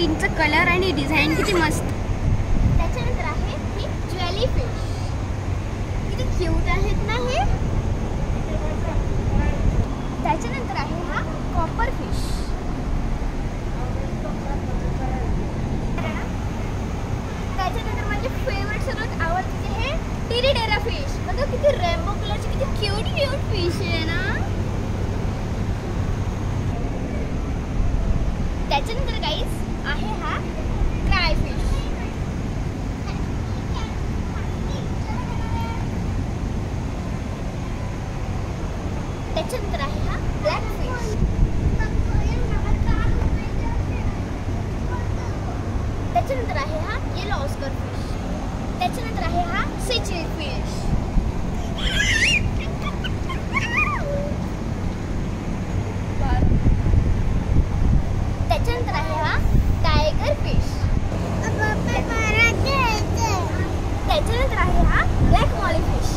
स्किनचं colour आणि design किती मस्त. त्याच्यानंतर आहे ही ज्वेली फिश. किती क्यूट आहेत ना हे. त्याच्यानंतर आहे हा कॉपर फिश. त्याच्यानंतर माझे फेवरेट सर्वात आवडते हे टिरिडेरा फिश. बघा किती रेनबो कलरची किती क्यूट फिश आहे ना. त्याच्यानंतर गाईस आहे हा क्राय फिश. त्याच्यानंतर आहे हा ब्लॅक फिश. त्याच्यानंतर आहे हा येलो ऑस्कर फिश. त्याच्यानंतर आहे हा सिचिल फिश. त्याच्यानंतर आहे हा टायगर फिश. त्याच्यानंतर आहे हा ब्लॅक मॉली फिश.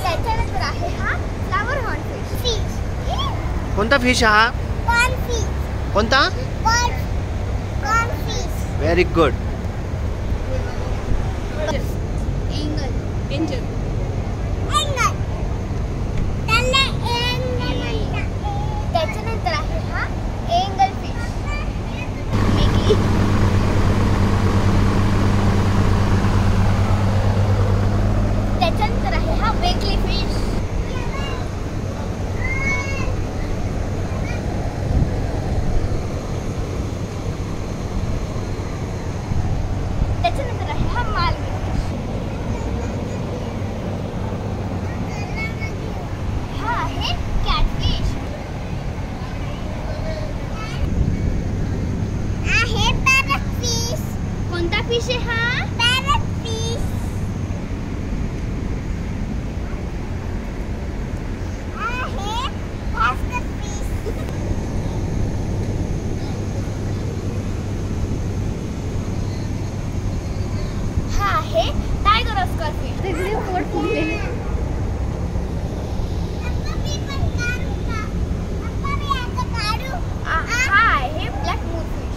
त्याच्यानंतर आहे हा फ्लावर हॉर्न फिश. कोणता फिश हा? Corn fish. कोणता? Corn fish. Very good. Angel. त्याच्यानंतर आहे हा एंगल फिश. त्याच्यानंतर आहे हा वेगली फिश. त्याच्यानंतर आहे हा मालवी फिश. हा आहे कॅटफिश. आहे पॅरट फिश. कोणता फिश आहे हा? Parrot fish. आहे ऑस्कर फिश. हा आहे टायगर ऑस्कर फिश. सगळे पोट फुगलेले. हा आहे ब्लॅक मून फिश.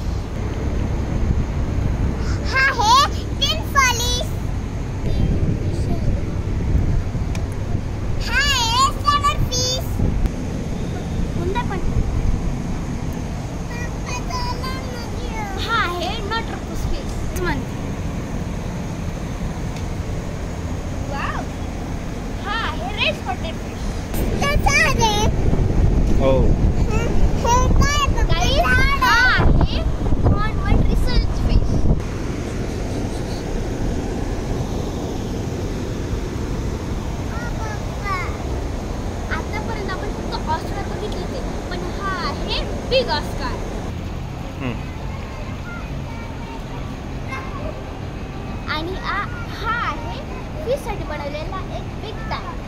हा आहे टिन फॉलिस. हा आहे सवर फिश. कोणता पण? हा आहे नॉट्रोपस फिश. वाव. हा आहे रेड स्पॉटेड फिश. हो. आतापर्यंत आपण फक्त ऑस्कर बघितले होते, पण हा आहे बिग ऑस्कर. आणि हा आहे फिश साठी बनवलेला एक बिग टँक.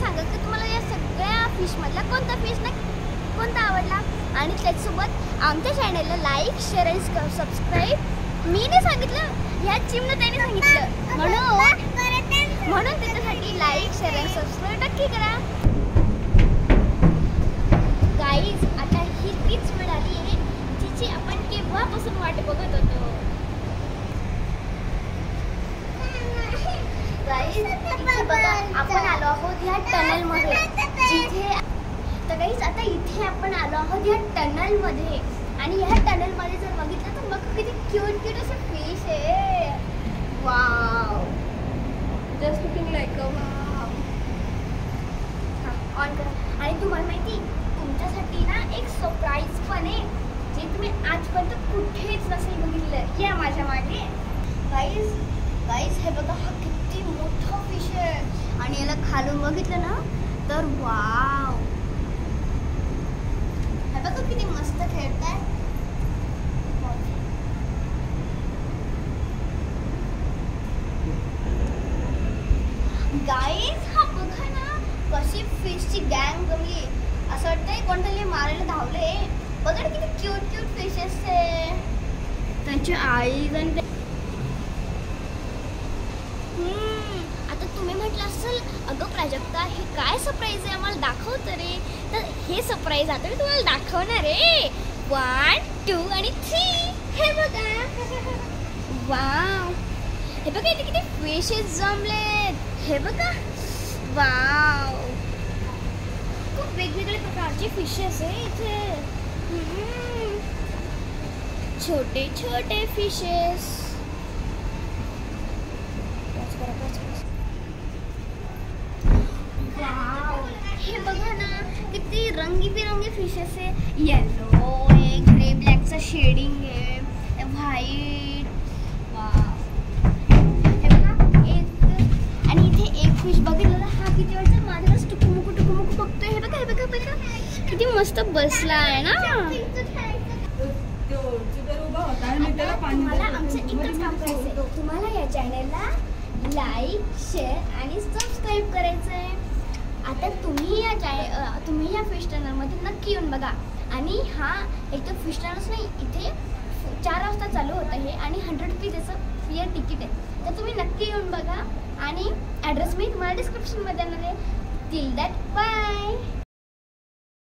सांगा की तुम्हाला या सगळ्या फिश मधला कोणता फिश कोणता आवडला. आणि त्याच्यासोबत आमच्या चॅनलला लाईक शेअर आणि सबस्क्राईब मी नाही सांगितलं, ह्या चिमणं त्याने सांगितलं, म्हणून त्याच्यासाठी लाईक शेअर आणि सबस्क्राईब नक्की करा. गाईज आता ही तीच वेळ आली आहे जिची आपण केव्हापासून वाट बघत होतो. बघा आपण आलो आहोत ह्या टनल मध्ये जिथे. तर गाईज आता इथे आपण आलो आहोत ह्या टनल मध्ये. आणि ह्या टनल मध्ये जर बघितलं तर बघा किती क्यूट असे फिश आहे. Wow, just looking like a wow. On करा. आणि तुम्हाला माहिती तुमच्यासाठी ना एक सरप्राईज पण आहे जे तुम्ही आजपर्यंत कुठेच नसेल बघितलं. या माझ्या मागे. गाईज हे बघा हा किती मोठा फिश आहे. आणि याला खालून बघितलं ना तर वाव, हे बघा किती मस्त खेळताय. गाईज हा अशी फिशची गँग जमली. असं वाटतंय कोणतरी मारायला धावले. बघा ना किती क्यूट क्यूट फिशेस आहे. त्यांची आई आणि आता तुम्ही म्हटलं असेल अगं प्राजक्ता हे काय सरप्राईज आहे आम्हाला दाखव तरी. तर हे सरप्राईज आता मी तुम्हाला दाखवणार आहे. 1 2 आणि 3. हे बघा. वाव, हे बघा इथे किती फिशेस जमलेत. हे बघा. वाव, खूप वेगवेगळे प्रकारचे फिशेस आहे इथे. छोटे छोटे फिशेस. हे बघा ना किती रंगीबिरंगी फिशेस आहे. येलो आहे, ग्रे ब्लॅकचं शेडिंग आहे, व्हाईट. हे बघा एक. आणि इथे एक फिश बघितलं ना, हा किती वेळचा माझ्याकडे टुकुमुकू बघतोय. हे बघा हे बघा बघा किती मस्त बसला आहे ना. तुम्हाला आमचं एकच काम करायचं, तुम्हाला या चॅनलला लाईक शेअर आणि सबस्क्राईब करायचं आहे. आता तुम्ही या फिश टनलमध्ये नक्की येऊन बघा. आणि हा एक तर फिश टनल्स नाही, इथे 4 वाजता चालू होतं हे आणि 100 रुपीज याचं फिअर तिकीट आहे. तर तुम्ही नक्की येऊन बघा आणि ॲड्रेस मी तुम्हाला डिस्क्रिप्शनमध्ये देणार आहे. Till that by.